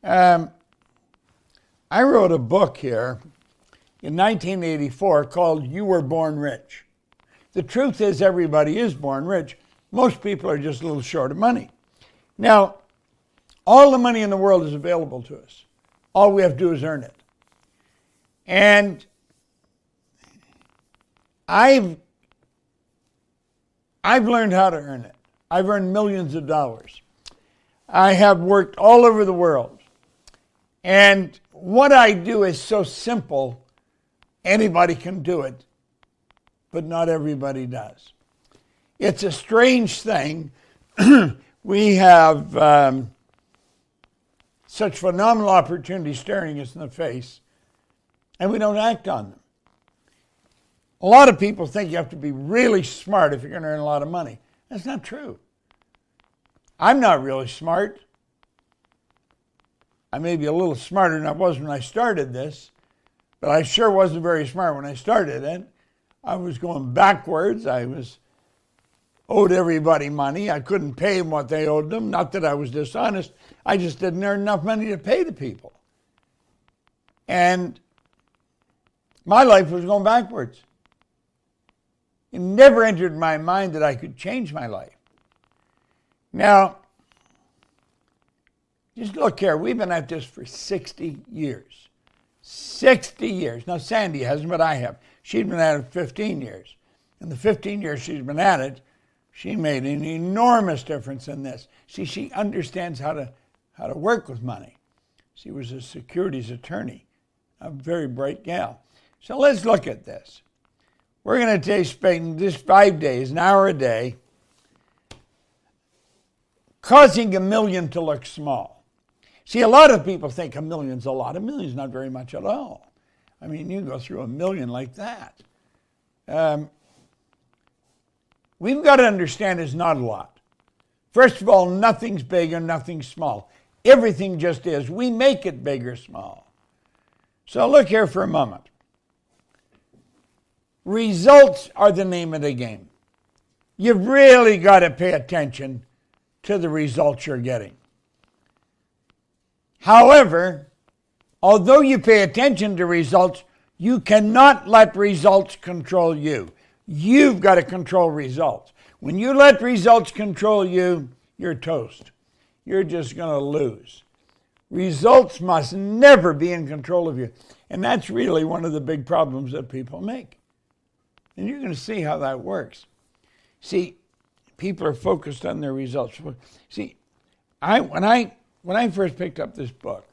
I wrote a book here in 1984 called You Were Born Rich. The truth is everybody is born rich. Most people are just a little short of money. Now, all the money in the world is available to us. All we have to do is earn it. And I've learned how to earn it. I've earned millions of dollars. I have worked all over the world. And what I do is so simple, anybody can do it, but not everybody does. It's a strange thing. We have such phenomenal opportunities staring us in the face, and we don't act on them. A lot of people think you have to be really smart if you're going to earn a lot of money. That's not true. I'm not really smart. I may be a little smarter than I was when I started this, but I sure wasn't very smart when I started it. I was going backwards. I owed everybody money. I couldn't pay them what they owed them. Not that I was dishonest. I just didn't earn enough money to pay the people. And my life was going backwards. It never entered my mind that I could change my life. Now, just look here. We've been at this for 60 years. 60 years. Now, Sandy hasn't, but I have. She's been at it 15 years. In the 15 years she's been at it, she made an enormous difference in this. See, she understands how to work with money. She was a securities attorney, a very bright gal. So let's look at this. We're going to spend this 5 days, an hour a day, causing $1 million to look small. See, a lot of people think $1 million's a lot. $1 million's not very much at all. I mean, you can go through $1 million like that. We've got to understand it's not a lot. First of all, nothing's big and nothing's small. Everything just is. We make it big or small. So look here for a moment. Results are the name of the game. You've really got to pay attention to the results you're getting. However, although you pay attention to results, you cannot let results control you. You've got to control results. When you let results control you, you're toast. You're just going to lose. Results must never be in control of you. And that's really one of the big problems that people make. And you're going to see how that works. See, people are focused on their results. See, when I first picked up this book,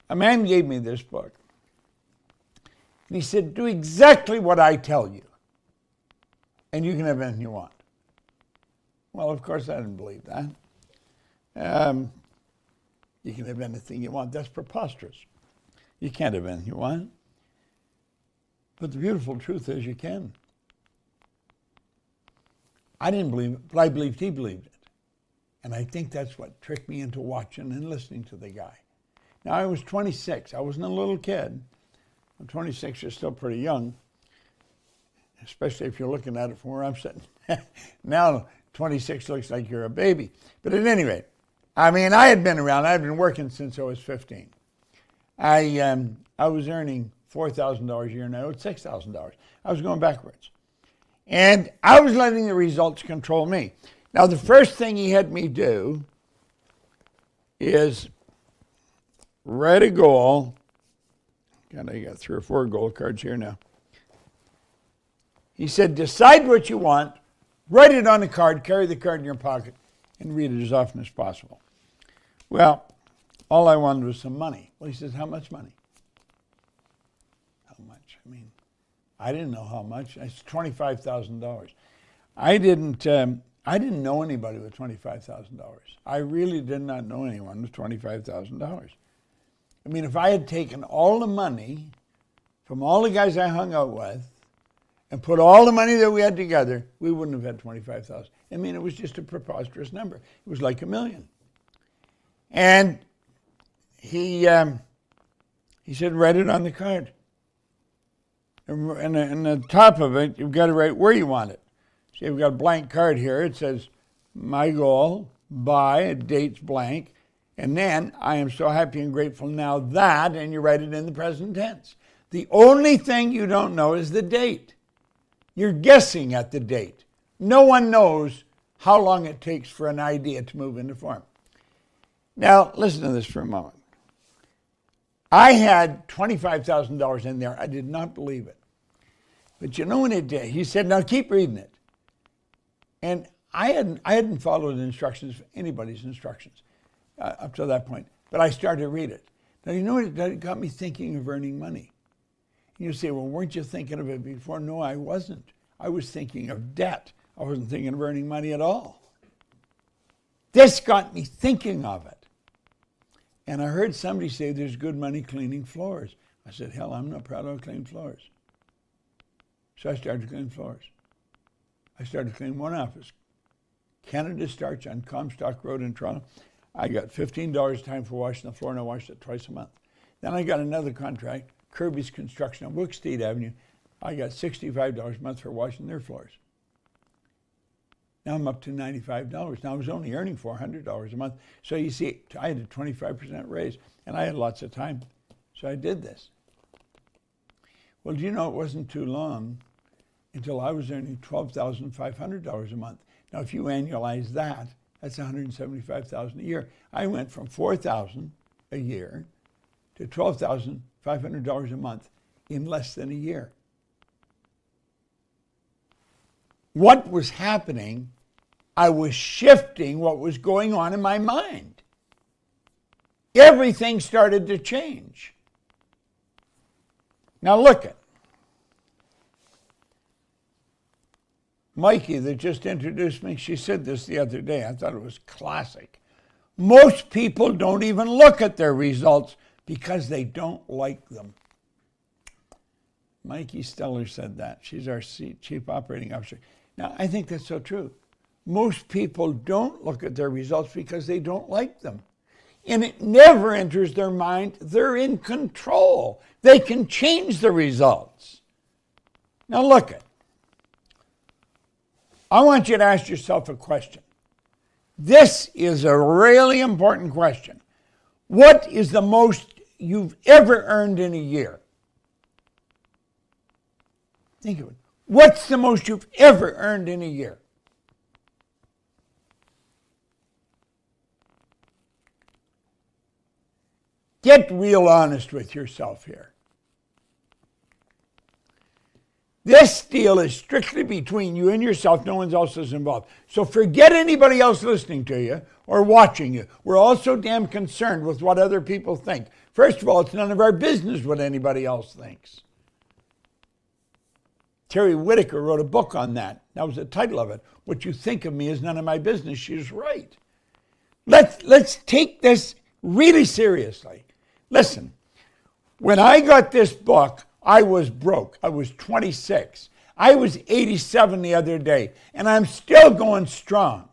a man gave me this book. And he said, do exactly what I tell you, and you can have anything you want. Well, of course, I didn't believe that. You can have anything you want. That's preposterous. You can't have anything you want. But the beautiful truth is you can. I didn't believe it, but I believed he believed it. And I think that's what tricked me into watching and listening to the guy. Now, I was 26. I wasn't a little kid. I'm 26, you're still pretty young, especially if you're looking at it from where I'm sitting. Now, 26 looks like you're a baby. But at any rate, I mean, I had been around. I had been working since I was 15. I was earning $4,000 a year, and I owed $6,000. I was going backwards. And I was letting the results control me. Now, the first thing he had me do is write a goal. God, I got 3 or 4 goal cards here now. He said, decide what you want, write it on a card, carry the card in your pocket, and read it as often as possible. Well, all I wanted was some money. Well, he says, how much money? How much? I mean, I didn't know how much. It's $25,000. I didn't know anybody with $25,000. I really did not know anyone with $25,000. I mean, if I had taken all the money from all the guys I hung out with and put all the money that we had together, we wouldn't have had $25,000. I mean, it was just a preposterous number. It was like $1 million. And he said, write it on the card. And the top of it, you've got to write where you want it. See, we've got a blank card here. It says, my goal, by, a date's blank, and then I am so happy and grateful now that, and you write it in the present tense. The only thing you don't know is the date. You're guessing at the date. No one knows how long it takes for an idea to move into form. Now, listen to this for a moment. I had $25,000 in there. I did not believe it. But you know what it did? He said, now keep reading it. And I hadn't followed instructions, anybody's instructions, up to that point. But I started to read it. Now, you know what it did? It got me thinking of earning money. And you say, well, weren't you thinking of it before? No, I wasn't. I was thinking of debt. I wasn't thinking of earning money at all. This got me thinking of it. And I heard somebody say there's good money cleaning floors. I said, hell, I'm not proud of cleaning floors. So I started cleaning floors. I started cleaning one office, Canada Starch on Comstock Road in Toronto. I got $15 time for washing the floor, and I washed it twice a month. Then I got another contract, Kirby's Construction on Wilkstead Avenue. I got $65 a month for washing their floors. Now I'm up to $95. Now I was only earning $400 a month. So you see, I had a 25% raise, and I had lots of time. So I did this. Well, do you know, it wasn't too long until I was earning $12,500 a month. Now, if you annualize that, that's $175,000 a year. I went from $4,000 a year to $12,500 a month in less than a year. What was happening? I was shifting what was going on in my mind. Everything started to change. Now look at Mikey that just introduced me. She said this the other day. I thought it was classic. Most people don't even look at their results because they don't like them. Mikey Steller said that. She's our Chief Operating Officer. Now, I think that's so true. Most people don't look at their results because they don't like them. And it never enters their mind they're in control. They can change the results. Now look at. I want you to ask yourself a question. This is a really important question. What is the most you've ever earned in a year? Think of it. What's the most you've ever earned in a year? Get real honest with yourself here. This deal is strictly between you and yourself. No one else is involved. So forget anybody else listening to you or watching you. We're all so damn concerned with what other people think. First of all, it's none of our business what anybody else thinks. Terry Whitaker wrote a book on that. That was the title of it. What you think of me is none of my business. She's right. Let's take this really seriously. Listen, when I got this book, I was broke. I was 26. I was 87 the other day, and I'm still going strong.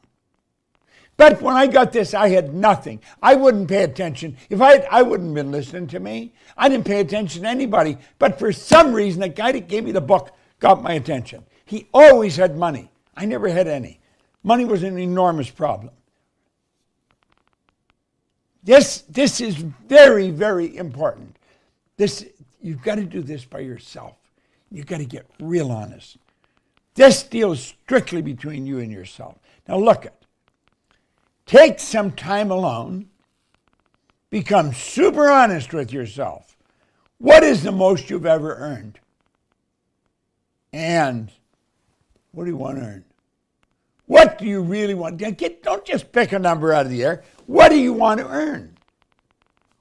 But when I got this, I had nothing. I wouldn't pay attention. If I wouldn't have been listening to me. I didn't pay attention to anybody. But for some reason, the guy that gave me the book got my attention. He always had money. I never had any. Money was an enormous problem. This is very, very important. You've got to do this by yourself. You've got to get real honest. This deal is strictly between you and yourself. Now look at. Take some time alone. Become super honest with yourself. What is the most you've ever earned? And what do you want to earn? What do you really want? Don't just pick a number out of the air. What do you want to earn?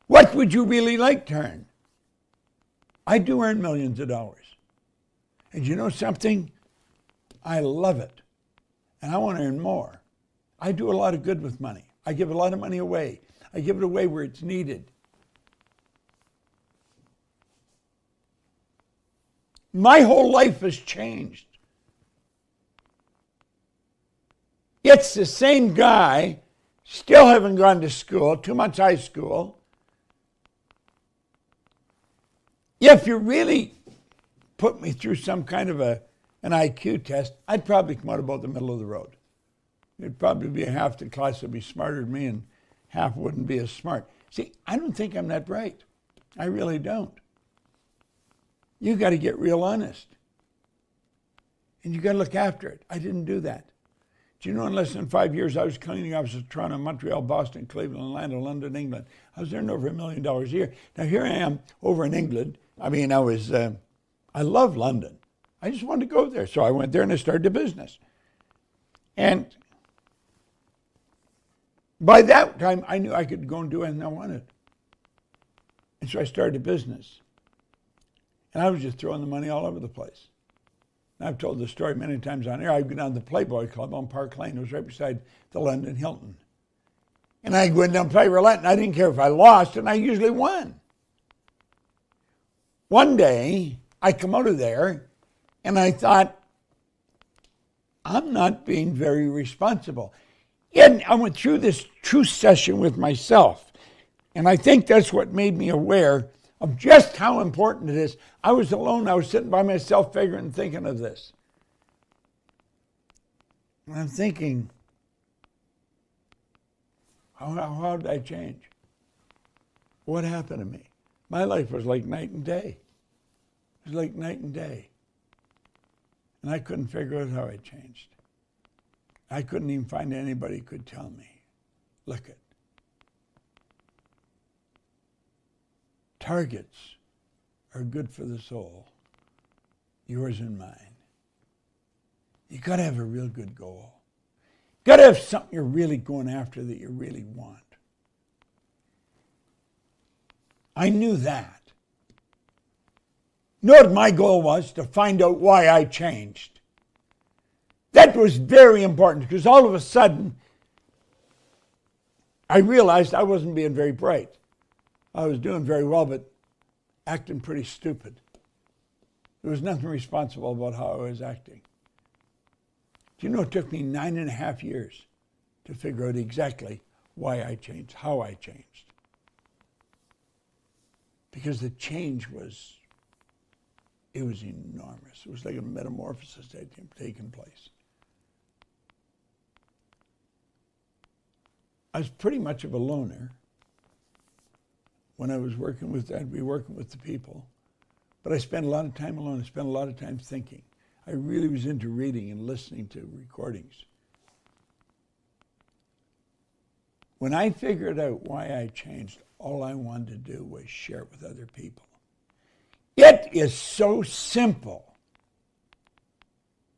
What would you really like to earn? I do earn millions of dollars. And you know something? I love it. And I want to earn more. I do a lot of good with money. I give a lot of money away. I give it away where it's needed. My whole life has changed. It's the same guy, still haven't gone to school, 2 months high school. If you really put me through some kind of an IQ test, I'd probably come out about the middle of the road. It'd probably be half the class would be smarter than me and half wouldn't be as smart. See, I don't think I'm that bright. I really don't. You got to get real honest. And you got to look after it. I didn't do that. Do you know in less than 5 years I was cleaning offices in Toronto, Montreal, Boston, Cleveland, Atlanta, London, England. I was earning over $1 million a year. Now here I am over in England. I mean, I love London. I just wanted to go there. So I went there and I started a business. And by that time, I knew I could go and do anything I wanted. And so I started a business. And I was just throwing the money all over the place. And I've told the story many times on air. I'd go down to the Playboy Club on Park Lane. It was right beside the London Hilton. And I'd go in down and play roulette, and I didn't care if I lost, and I usually won. One day, I come out of there, and I thought, I'm not being very responsible. And I went through this truth session with myself, and I think that's what made me aware of just how important it is. I was alone. I was sitting by myself figuring and thinking of this. And I'm thinking, how did I change? What happened to me? My life was like night and day. It was like night and day. And I couldn't figure out how I changed. I couldn't even find anybody who could tell me. Look it. Targets are good for the soul, yours and mine. You got to have a real good goal. Got to have something you're really going after that you really want. I knew that. You know what my goal was? To find out why I changed. That was very important because all of a sudden I realized I wasn't being very bright. I was doing very well, but acting pretty stupid. There was nothing responsible about how I was acting. Do you know it took me 9.5 years to figure out exactly why I changed, how I changed? Because the change was enormous. It was like a metamorphosis that had taken place. I was pretty much of a loner. When I was working with, I'd be working with the people. But I spent a lot of time alone. I spent a lot of time thinking. I really was into reading and listening to recordings. When I figured out why I changed, all I wanted to do was share it with other people. It is so simple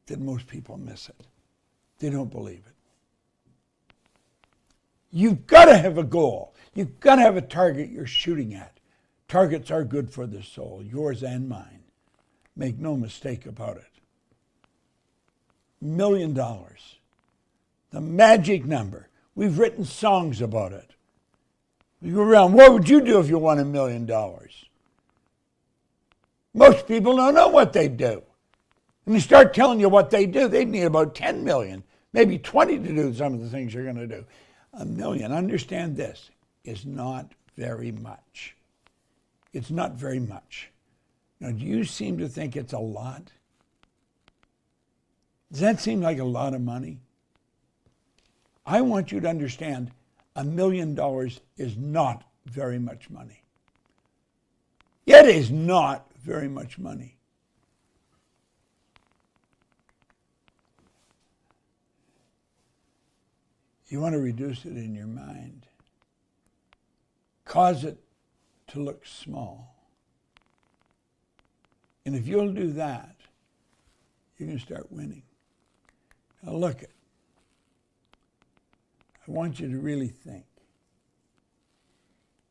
that most people miss it. They don't believe it. You've got to have a goal. You've got to have a target you're shooting at. Targets are good for the soul, yours and mine. Make no mistake about it. $1 million. The magic number. We've written songs about it. We go around, what would you do if you won $1 million? Most people don't know what they do. And they start telling you what they do. They need about 10 million, maybe 20 to do some of the things you're going to do. $1 million, understand this, is not very much. It's not very much. Now, do you seem to think it's a lot? Does that seem like a lot of money? I want you to understand $1 million is not very much money. It is not very much money. You want to reduce it in your mind. Cause it to look small. And if you'll do that, you're going to start winning. Now look it. I want you to really think.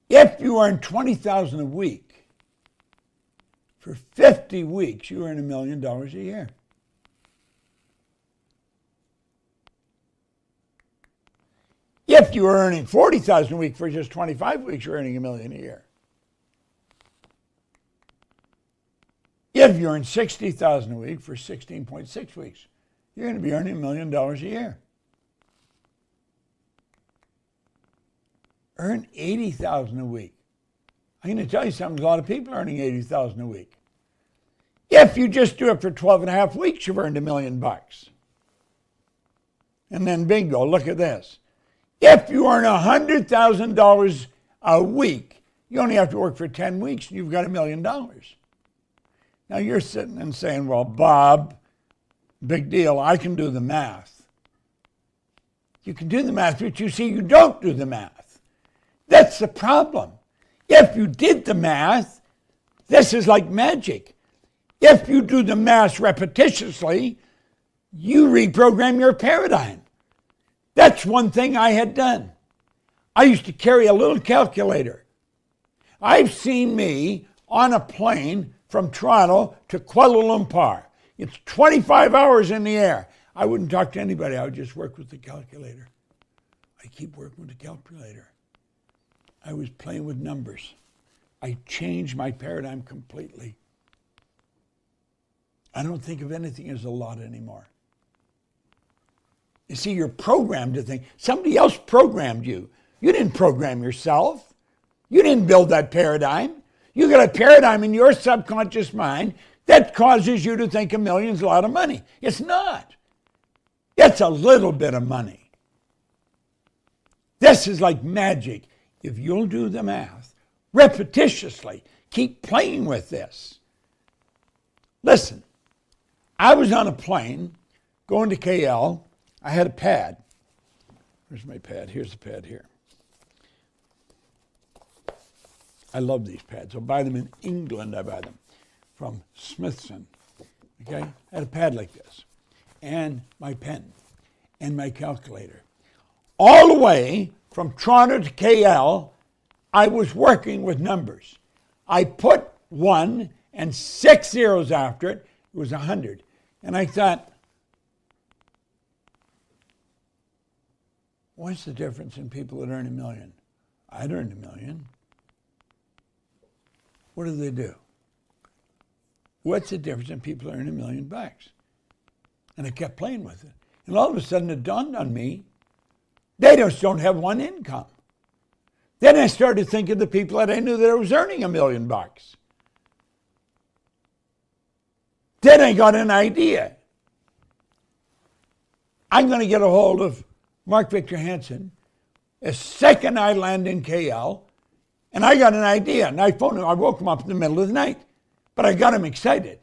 If you earn $20,000 a week, for 50 weeks, you earn $1 million a year. If you were earning $40,000 a week for just 25 weeks, you're earning $1 million a year. If you earn $60,000 a week for 16.6 weeks, you're going to be earning $1 million a year. Earn $80,000 a week. I'm going to tell you something, a lot of people are earning $80,000 a week. If you just do it for 12 and a half weeks, you've earned $1 million. And then bingo, look at this. If you earn $100,000 a week, you only have to work for 10 weeks and you've got $1 million. Now you're sitting and saying, well, Bob, big deal, I can do the math. You can do the math, but you see, you don't do the math. That's the problem. If you did the math, this is like magic. If you do the math repetitiously, you reprogram your paradigm. That's one thing I had done. I used to carry a little calculator. I've seen me on a plane from Toronto to Kuala Lumpur. It's 25 hours in the air. I wouldn't talk to anybody. I would just work with the calculator. I keep working with the calculator. I was playing with numbers. I changed my paradigm completely. I don't think of anything as a lot anymore. You see, you're programmed to think. Somebody else programmed you. You didn't program yourself. You didn't build that paradigm. You got a paradigm in your subconscious mind that causes you to think $1 million is a lot of money. It's not. It's a little bit of money. This is like magic. If you'll do the math repetitiously, keep playing with this. Listen, I was on a plane going to KL. I had a pad. Where's my pad? Here's the pad here. I love these pads. I'll buy them in England. I buy them from Smithson. Okay? I had a pad like this, and my pen, and my calculator. All the way from Toronto to KL, I was working with numbers. I put 1 and 6 zeros after it. It was 100. And I thought, what's the difference in people that earn $1 million? I'd earned $1 million. What do they do? What's the difference in people that earn $1 million? And I kept playing with it. And all of a sudden it dawned on me, they just don't have one income. Then I started thinking of the people that I knew that I was earning $1 million. Then I got an idea. I'm going to get a hold of Mark Victor Hansen. The second I land in KL, and I got an idea, and I phoned him. I woke him up in the middle of the night, but I got him excited.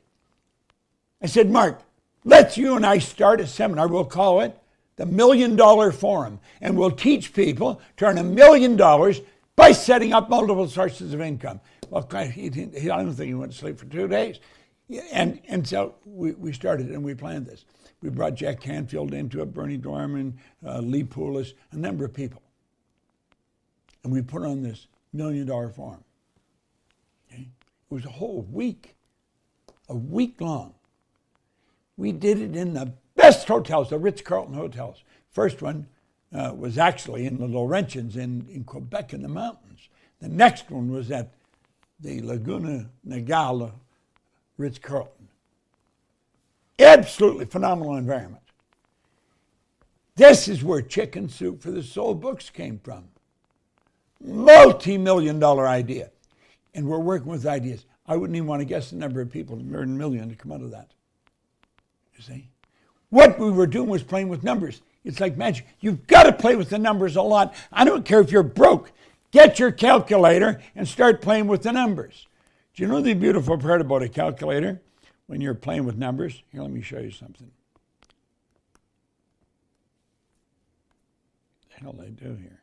I said, Mark, let's you and I start a seminar. We'll call it the $1 Million Forum, and we'll teach people to earn $1 million by setting up multiple sources of income. Well, I don't think he went to sleep for 2 days. And so we started and we planned this. We brought Jack Canfield into it, Bernie Dorman, Lee Poulos, a number of people. And we put on this $1 Million Forum. Okay? It was a whole week, a week long. We did it in the best hotels, the Ritz-Carlton hotels. First one was actually in the Laurentians in Quebec in the mountains. The next one was at the Laguna Niguel Ritz-Carlton. Absolutely phenomenal environment. This is where Chicken Soup for the Soul books came from. Multi-million-dollar idea. And we're working with ideas. I wouldn't even want to guess the number of people who earned $1 million to come out of that. You see? What we were doing was playing with numbers. It's like magic. You've got to play with the numbers a lot. I don't care if you're broke. Get your calculator and start playing with the numbers. Do you know the beautiful part about a calculator when you're playing with numbers? Here, let me show you something. What the hell do I do here?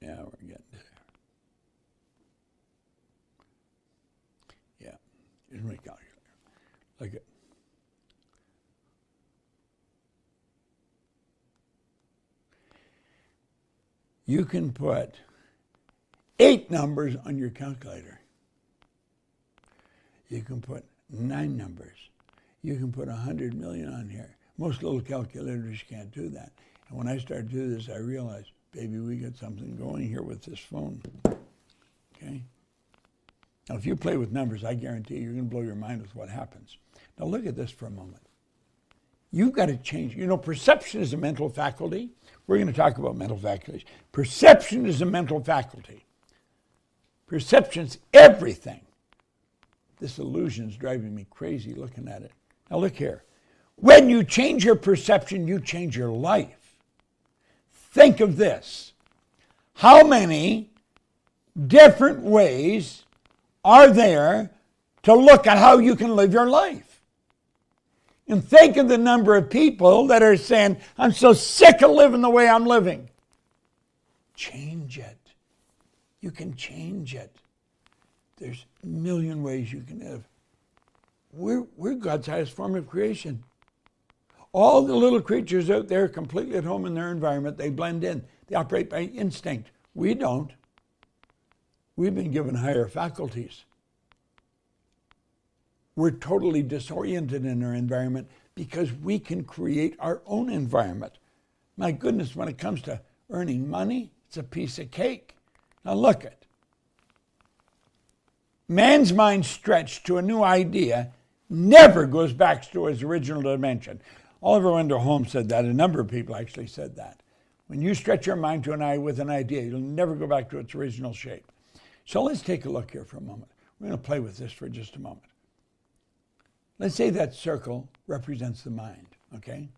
Yeah, we're getting there. Yeah, here's my calculator. Look at. You can put 8 numbers on your calculator. You can put 9 numbers. You can put 100 million on here. Most little calculators can't do that. And when I started to do this, I realized, baby, we got something going here with this phone. Okay? Now, if you play with numbers, I guarantee you're going to blow your mind with what happens. Now, look at this for a moment. You've got to change. You know, perception is a mental faculty. We're going to talk about mental faculties. Perception is a mental faculty. Perception's everything. This illusion's driving me crazy looking at it. Now look here. When you change your perception, you change your life. Think of this. How many different ways are there to look at how you can live your life? And think of the number of people that are saying, I'm so sick of living the way I'm living. Change it. You can change it. There's a million ways you can live. We're God's highest form of creation. All the little creatures out there are completely at home in their environment. They blend in. They operate by instinct. We don't. We've been given higher faculties. We're totally disoriented in our environment because we can create our own environment. My goodness, when it comes to earning money, it's a piece of cake. Now look at. Man's mind stretched to a new idea never goes back to its original dimension. Oliver Wendell Holmes said that. A number of people actually said that. When you stretch your mind to an eye with an idea, you'll never go back to its original shape. So let's take a look here for a moment. We're going to play with this for just a moment. Let's say that circle represents the mind, okay?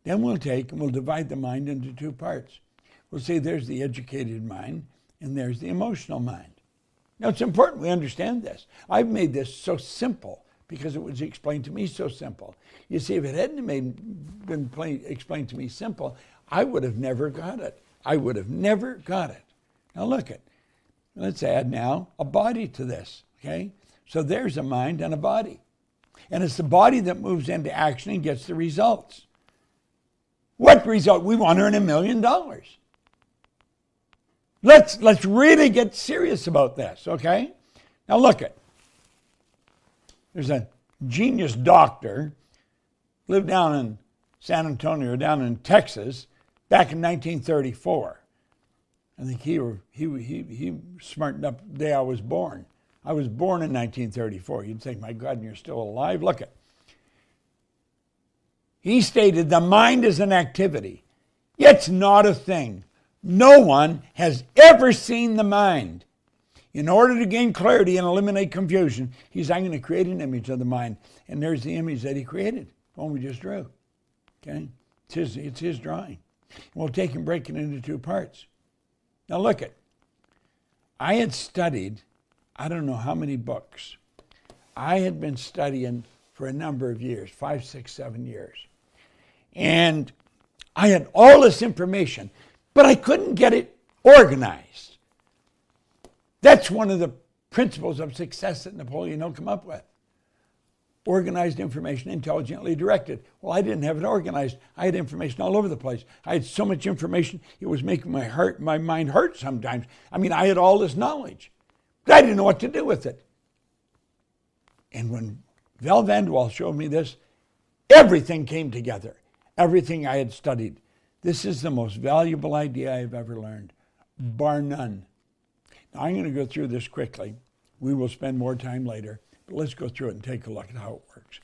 Then we'll take and we'll divide the mind into two parts. We'll say there's the educated mind and there's the emotional mind. Now, it's important we understand this. I've made this so simple because it was explained to me so simple. You see, if it hadn't been explained to me simple, I would have never got it. I would have never got it. Now, look at. Let's add now a body to this, okay? So there's a mind and a body. And it's the body that moves into action and gets the results. What result? We want to earn $1 million. Let's really get serious about this, okay? Now look at. There's a genius doctor, lived down in San Antonio, down in Texas, back in 1934. I think he smartened up the day I was born. I was born in 1934. You'd think, my God, and you're still alive? Look at. He stated, the mind is an activity. It's not a thing. No one has ever seen the mind. In order to gain clarity and eliminate confusion, he's I'm going to create an image of the mind. And there's the image that he created, the one we just drew. Okay? It's his drawing. And we'll take and break it into two parts. Now look at. I had studied, I don't know how many books. I had been studying for a number of years, 5, 6, 7 years. And I had all this information, but I couldn't get it organized. That's one of the principles of success that Napoleon Hill came up with. Organized information, intelligently directed. Well, I didn't have it organized. I had information all over the place. I had so much information, it was making my mind hurt sometimes. I mean, I had all this knowledge, but I didn't know what to do with it. And when Val Vanderwall showed me this, everything came together. Everything I had studied. This is the most valuable idea I've ever learned, bar none. Now, I'm going to go through this quickly. We will spend more time later, but let's go through it and take a look at how it works.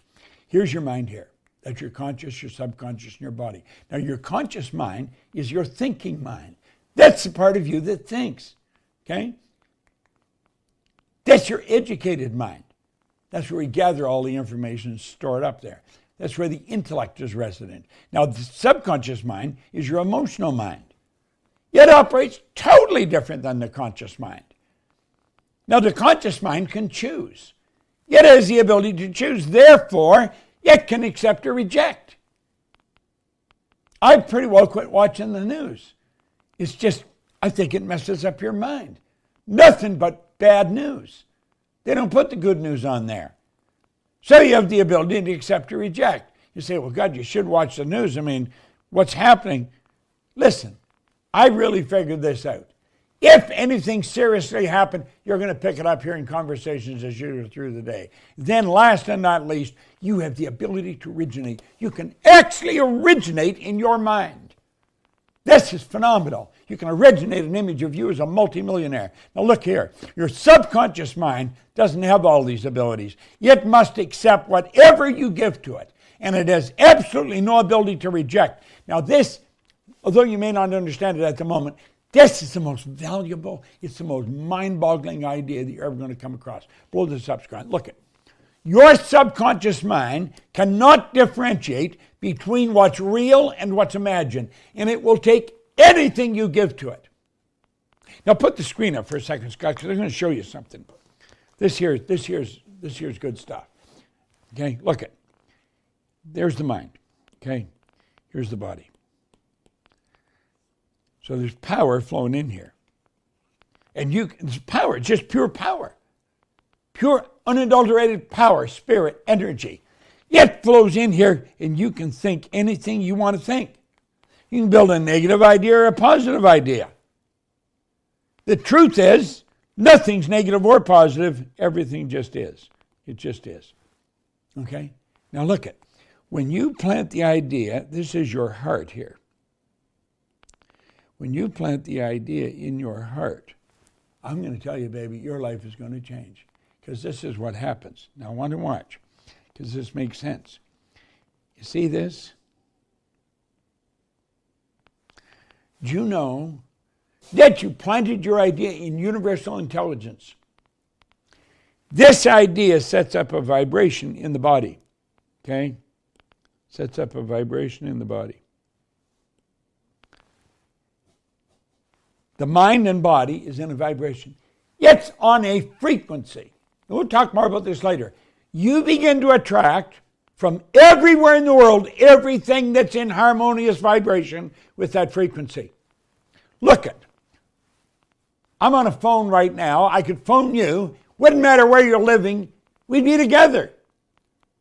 Here's your mind here. That's your conscious, your subconscious, and your body. Now, your conscious mind is your thinking mind. That's the part of you that thinks, okay? That's your educated mind. That's where we gather all the information and store it up there. That's where the intellect is resident. Now, the subconscious mind is your emotional mind. It operates totally different than the conscious mind. Now, the conscious mind can choose. It has the ability to choose. Therefore, it can accept or reject. I pretty well quit watching the news. It's just, I think it messes up your mind. Nothing but bad news. They don't put the good news on there. So you have the ability to accept or reject. You say, well, God, you should watch the news. I mean, what's happening? Listen, I really figured this out. If anything seriously happened, you're going to pick it up here in conversations as you go through the day. Then last and not least, you have the ability to originate. You can actually originate in your mind. This is phenomenal. You can originate an image of you as a multimillionaire. Now look here. Your subconscious mind doesn't have all these abilities. It must accept whatever you give to it. And it has absolutely no ability to reject. Now this, although you may not understand it at the moment, This is the most valuable, it's the most mind-boggling idea that you're ever going to come across. Blow this up, Scott. Look at your subconscious mind cannot differentiate between what's real and what's imagined, and it will take anything you give to it. Now put the screen up for a second, Scott, because I'm going to show you something. This here's good stuff. Okay, look it. There's the mind. Okay, here's the body. So there's power flowing in here. And it's power, it's just pure power. Pure, unadulterated power, spirit, energy. It flows in here, and you can think anything you want to think. You can build a negative idea or a positive idea. The truth is, nothing's negative or positive. Everything just is. It just is. Okay? Now look at, when you plant the idea, this is your heart here. When you plant the idea in your heart, I'm going to tell you, baby, your life is going to change. Because this is what happens. Now I want to watch, because this makes sense. You see this? Do you know that you planted your idea in universal intelligence? This idea sets up a vibration in the body. Okay? Sets up a vibration in the body. The mind and body is in a vibration. It's on a frequency. We'll talk more about this later. You begin to attract from everywhere in the world everything that's in harmonious vibration with that frequency. Look it. I'm on a phone right now. I could phone you. Wouldn't matter where you're living. We'd be together.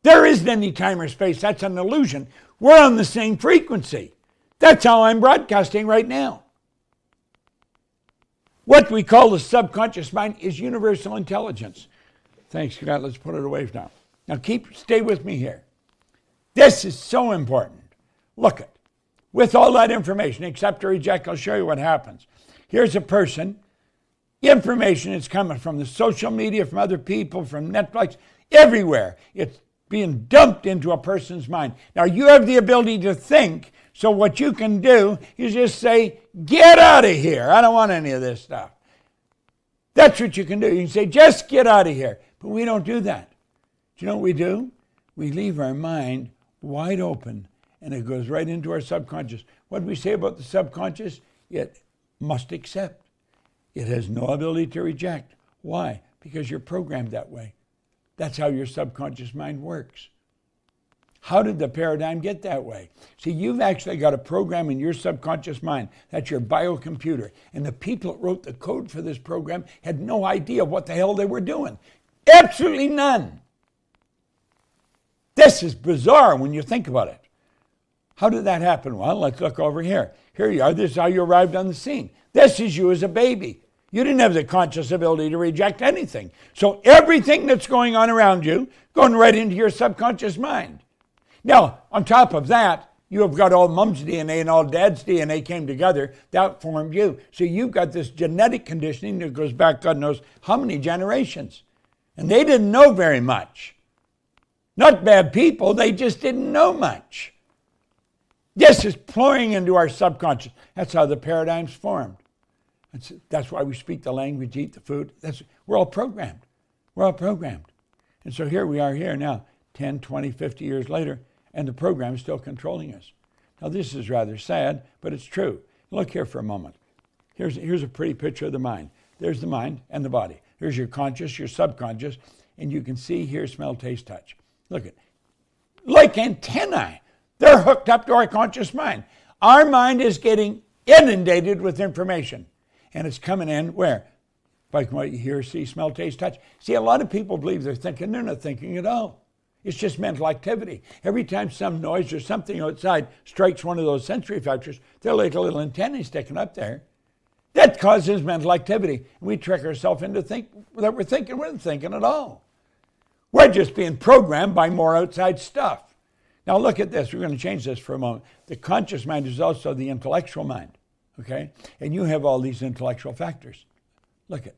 There isn't any time or space. That's an illusion. We're on the same frequency. That's how I'm broadcasting right now. What we call the subconscious mind is universal intelligence. Thanks, Scott. Let's put it away now. Now stay with me here. This is so important. Look it. With all that information, accept or reject, I'll show you what happens. Here's a person. Information is coming from the social media, from other people, from Netflix, everywhere. It's being dumped into a person's mind. Now, you have the ability to think, so what you can do is just say, get out of here. I don't want any of this stuff. That's what you can do. You can say, just get out of here. But we don't do that. Do you know what we do? We leave our mind wide open, and it goes right into our subconscious. What do we say about the subconscious? It must accept. It has no ability to reject. Why? Because you're programmed that way. That's how your subconscious mind works. How did the paradigm get that way? See, you've actually got a program in your subconscious mind. That's your biocomputer. And the people that wrote the code for this program had no idea what the hell they were doing. Absolutely none. This is bizarre when you think about it. How did that happen? Well, let's look over here. Here you are. This is how you arrived on the scene. This is you as a baby. You didn't have the conscious ability to reject anything. So everything that's going on around you, going right into your subconscious mind. Now, on top of that, you have got all mom's DNA and all dad's DNA came together. That formed you. So you've got this genetic conditioning that goes back God knows how many generations. And they didn't know very much. Not bad people, they just didn't know much. This is pouring into our subconscious. That's how the paradigm's formed. That's why we speak the language, eat the food. We're all programmed. We're all programmed. And so here we are here now, 10, 20, 50 years later, and the program is still controlling us. Now this is rather sad, but it's true. Look here for a moment. Here's a pretty picture of the mind. There's the mind and the body. Here's your conscious, your subconscious, and you can see, hear, smell, taste, touch. Look at, like antennae. They're hooked up to our conscious mind. Our mind is getting inundated with information, and it's coming in where? Like what you hear, see, smell, taste, touch. See, a lot of people believe they're thinking. They're not thinking at all. It's just mental activity. Every time some noise or something outside strikes one of those sensory factors, they're like a little antennae sticking up there. That causes mental activity. We trick ourselves into think that we're thinking. We're not thinking at all. We're just being programmed by more outside stuff. Now look at this. We're going to change this for a moment. The conscious mind is also the intellectual mind. Okay? And you have all these intellectual factors. Look at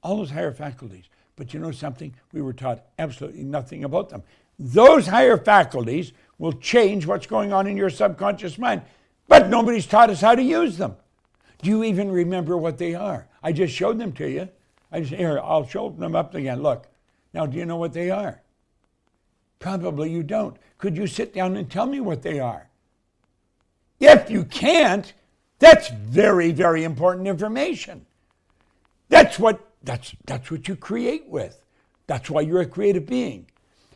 all those higher faculties. But you know something? We were taught absolutely nothing about them. Those higher faculties will change what's going on in your subconscious mind. But nobody's taught us how to use them. Do you even remember what they are? I just showed them to you. Here, I'll show them up again. Look. Now, do you know what they are? Probably you don't. Could you sit down and tell me what they are? If you can't, that's very, very important information. That's what you create with. That's why you're a creative being.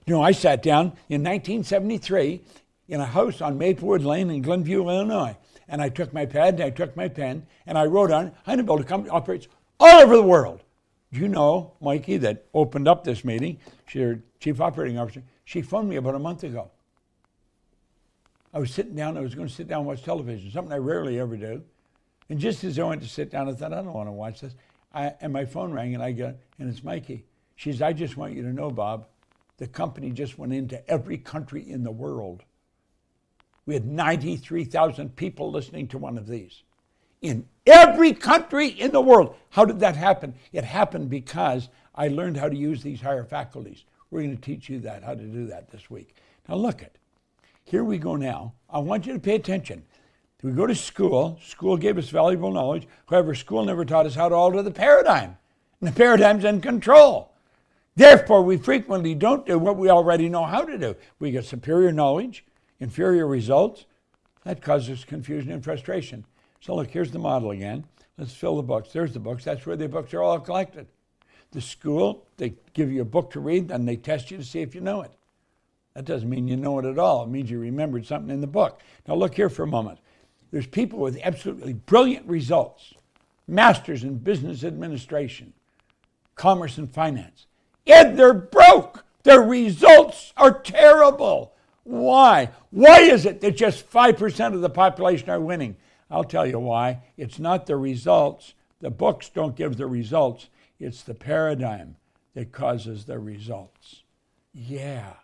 You know, I sat down in 1973 in a house on Maplewood Lane in Glenview, Illinois, and I took my pad and I took my pen and I wrote on it, I'm going to build a company that operates all over the world. Do you know, Mikey, that opened up this meeting, she's our chief operating officer, she phoned me about a month ago. I was sitting down, I was going to sit down and watch television, something I rarely ever do. And just as I went to sit down, I thought, I don't want to watch this. And my phone rang and and it's Mikey. She says, I just want you to know, Bob, the company just went into every country in the world. We had 93,000 people listening to one of these. In every country in the world. How did that happen? It happened because I learned how to use these higher faculties. We're going to teach you that, how to do that this week. Now look it. Here we go now. I want you to pay attention. We go to school. School gave us valuable knowledge. However, school never taught us how to alter the paradigm. And the paradigm's in control. Therefore, we frequently don't do what we already know how to do. We get superior knowledge, inferior results. That causes confusion and frustration. So look, here's the model again. Let's fill the books. There's the books. That's where the books are all collected. The school, they give you a book to read, and they test you to see if you know it. That doesn't mean you know it at all. It means you remembered something in the book. Now look here for a moment. There's people with absolutely brilliant results. Masters in business administration, commerce and finance. And they're broke. Their results are terrible. Why? Why is it that just 5% of the population are winning? I'll tell you why. It's not the results. The books don't give the results. It's the paradigm that causes the results. Yeah.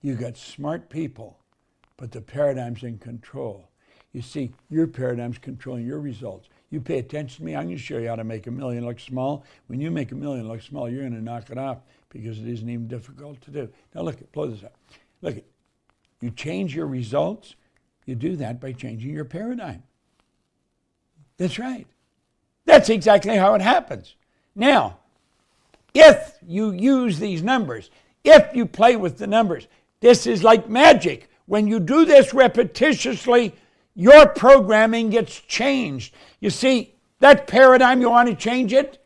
You got smart people, but the paradigm's in control. You see, your paradigm's controlling your results. You pay attention to me, I'm going to show you how to make $1 million look small. When you make $1 million look small, you're going to knock it off because it isn't even difficult to do. Now look, blow this up. Look, you change your results. You do that by changing your paradigm. That's right. That's exactly how it happens. Now, if you use these numbers, if you play with the numbers, this is like magic. When you do this repetitiously, your programming gets changed. You see, that paradigm, you want to change it?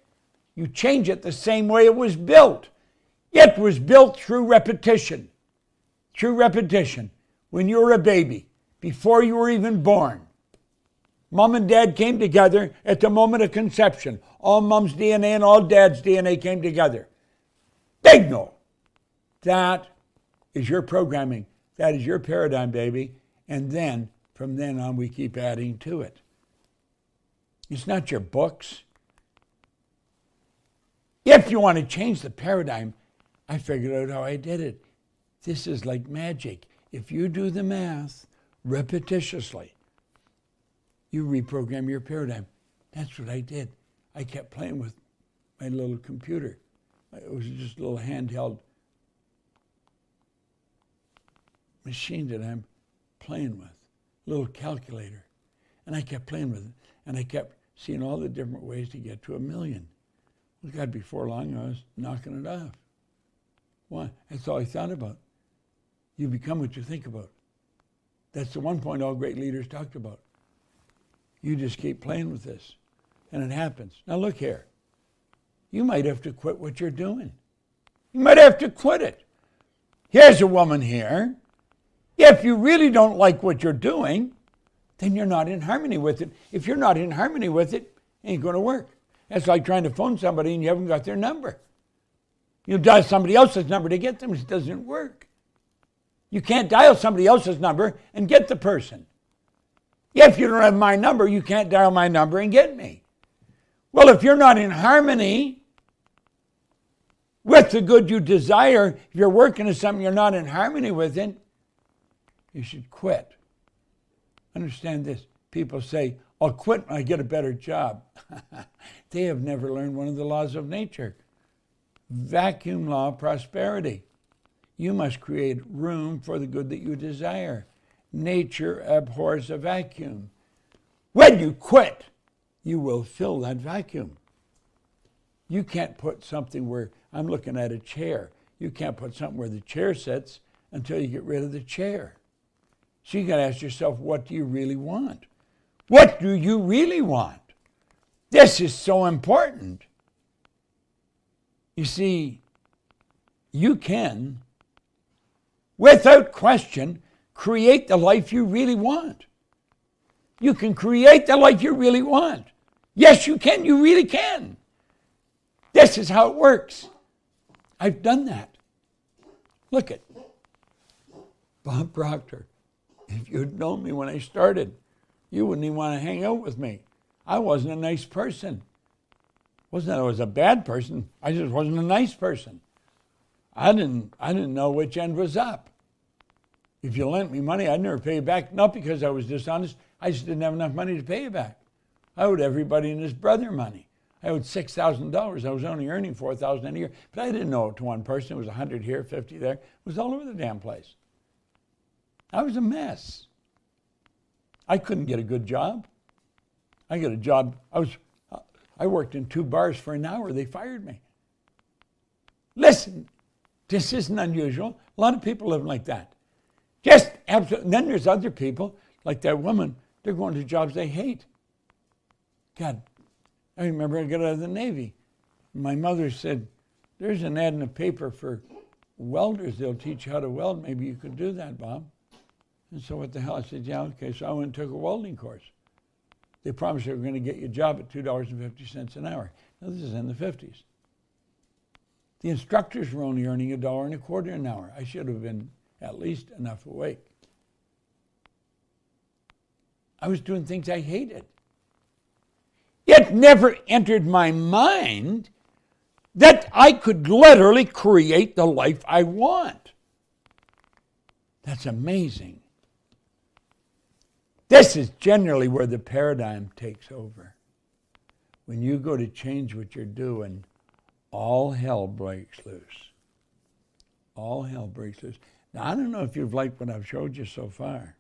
You change it the same way it was built. It was built through repetition. Through repetition. When you were a baby, before you were even born, Mom and Dad came together at the moment of conception. All Mom's DNA and all Dad's DNA came together. Big no. That is your programming. That is your paradigm, baby. And then, from then on, we keep adding to it. It's not your books. If you want to change the paradigm, I figured out how I did it. This is like magic. If you do the math repetitiously, you reprogram your paradigm. That's what I did. I kept playing with my little computer. It was just a little handheld machine that I'm playing with, a little calculator. And I kept playing with it. And I kept seeing all the different ways to get to $1 million. Well, God, before long, I was knocking it off. Why? That's all I thought about. You become what you think about. That's the one point all great leaders talked about. You just keep playing with this, and it happens. Now look here. You might have to quit what you're doing. You might have to quit it. Here's a woman here. If you really don't like what you're doing, then you're not in harmony with it. If you're not in harmony with it, it ain't going to work. That's like trying to phone somebody and you haven't got their number. You dial somebody else's number to get them. It doesn't work. You can't dial somebody else's number and get the person. If you don't have my number, you can't dial my number and get me. Well, if you're not in harmony with the good you desire, if you're working at something you're not in harmony with it, you should quit. Understand this. People say, I'll quit when I get a better job. They have never learned one of the laws of nature. Vacuum law of prosperity. You must create room for the good that you desire. Nature abhors a vacuum. When you quit, you will fill that vacuum. You can't put something where, I'm looking at a chair, you can't put something where the chair sits until you get rid of the chair. So you got to ask yourself, what do you really want? What do you really want? This is so important. You see, you can, without question, create the life you really want. You can create the life you really want. Yes, you can. You really can. This is how it works. I've done that. Look at Bob Proctor. If you'd known me when I started, you wouldn't even want to hang out with me. I wasn't a nice person. Wasn't that I was a bad person. I just wasn't a nice person. I didn't know which end was up. If you lent me money, I'd never pay you back. Not because I was dishonest. I just didn't have enough money to pay you back. I owed everybody and his brother money. I owed $6,000. I was only earning $4,000 a year. But I didn't owe it to one person. It was 100 here, 50 there. It was all over the damn place. I was a mess. I couldn't get a good job. I got a job. I worked in 2 bars for an hour. They fired me. Listen, this isn't unusual. A lot of people live like that. Just absolutely. And then there's other people, like that woman, they're going to jobs they hate. God, I remember I got out of the Navy. My mother said, there's an ad in the paper for welders. They'll teach you how to weld. Maybe you could do that, Bob. And so what the hell? I said, yeah, okay. So I went and took a welding course. They promised they were going to get you a job at $2.50 an hour. Now, this is in the 50s. The instructors were only earning $1.25 an hour. I should have been at least enough awake. I was doing things I hated. It never entered my mind that I could literally create the life I want. That's amazing. This is generally where the paradigm takes over. When you go to change what you're doing, all hell breaks loose. All hell breaks loose. Now, I don't know if you've liked what I've showed you so far,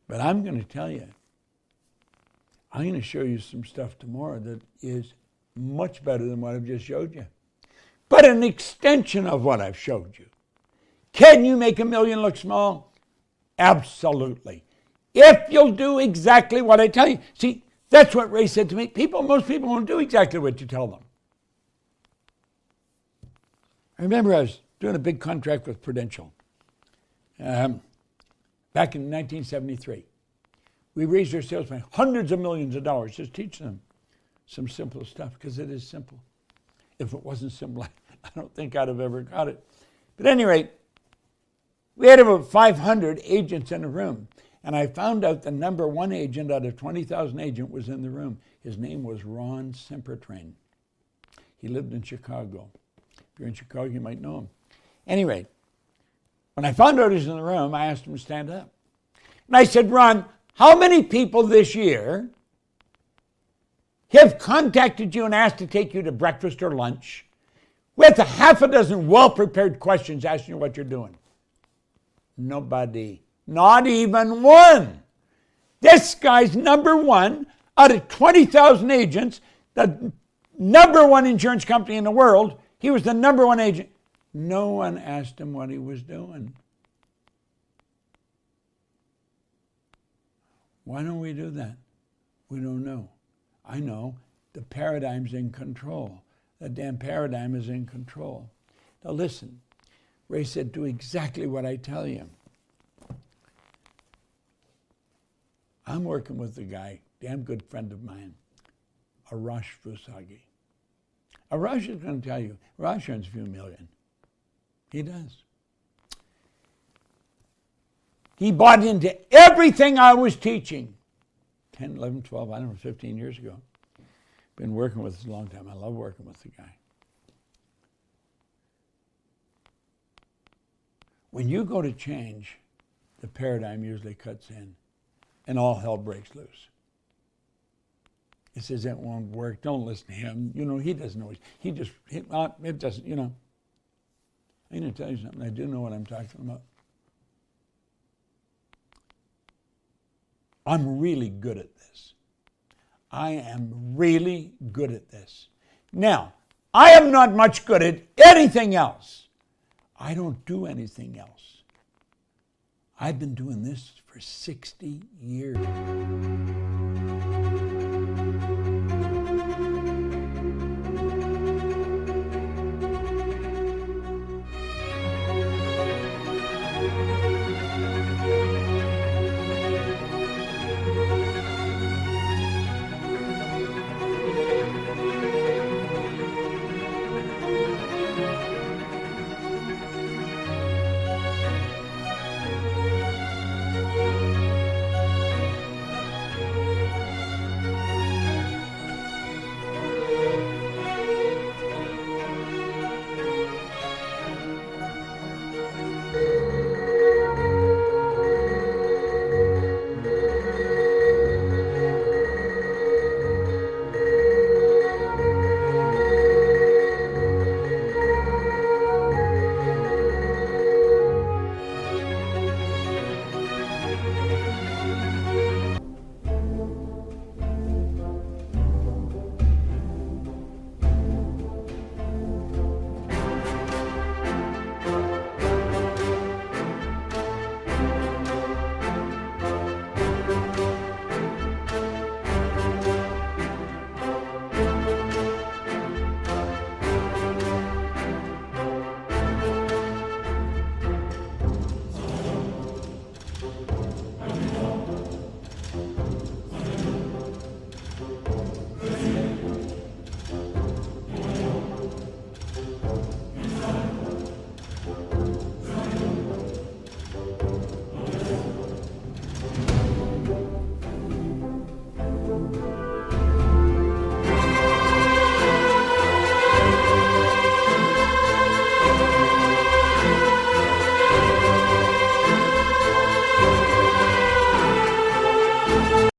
but I'm going to tell you, I'm going to show you some stuff tomorrow that is much better than what I've just showed you, but an extension of what I've showed you. Can you make $1 million look small? Absolutely. If you'll do exactly what I tell you. See, that's what Ray said to me. Most people won't do exactly what you tell them. I remember I was doing a big contract with Prudential back in 1973. We raised our sales by hundreds of millions of dollars just teaching them some simple stuff, because it is simple. If it wasn't simple, I don't think I'd have ever got it. But at any rate, we had about 500 agents in a room, and I found out the number 1 agent out of 20,000 agents was in the room. His name was Ron Sempertrain. He lived in Chicago. If you're in Chicago, you might know him. Anyway, when I found out he was in the room, I asked him to stand up. And I said, Ron, how many people this year have contacted you and asked to take you to breakfast or lunch with a half a dozen well-prepared questions asking you what you're doing? Nobody. Not even one. This guy's number 1 out of 20,000 agents, the number 1 insurance company in the world. He was the number 1 agent. No one asked him what he was doing. Why don't we do that? We don't know. I know. The paradigm's in control. The damn paradigm is in control. Now listen, Ray said, do exactly what I tell you. I'm working with a guy, damn good friend of mine, Arash Fusagi. Arash is going to tell you, Arash earns a few million. He does. He bought into everything I was teaching 10, 11, 12, I don't know, 15 years ago. Been working with us a long time. I love working with the guy. When you go to change, the paradigm usually cuts in and all hell breaks loose. He says, it won't work. Don't listen to him. You know, he doesn't know. It doesn't, you know. I'm going to tell you something. I do know what I'm talking about. I'm really good at this. I am really good at this. Now, I am not much good at anything else. I don't do anything else. I've been doing this for 60 years.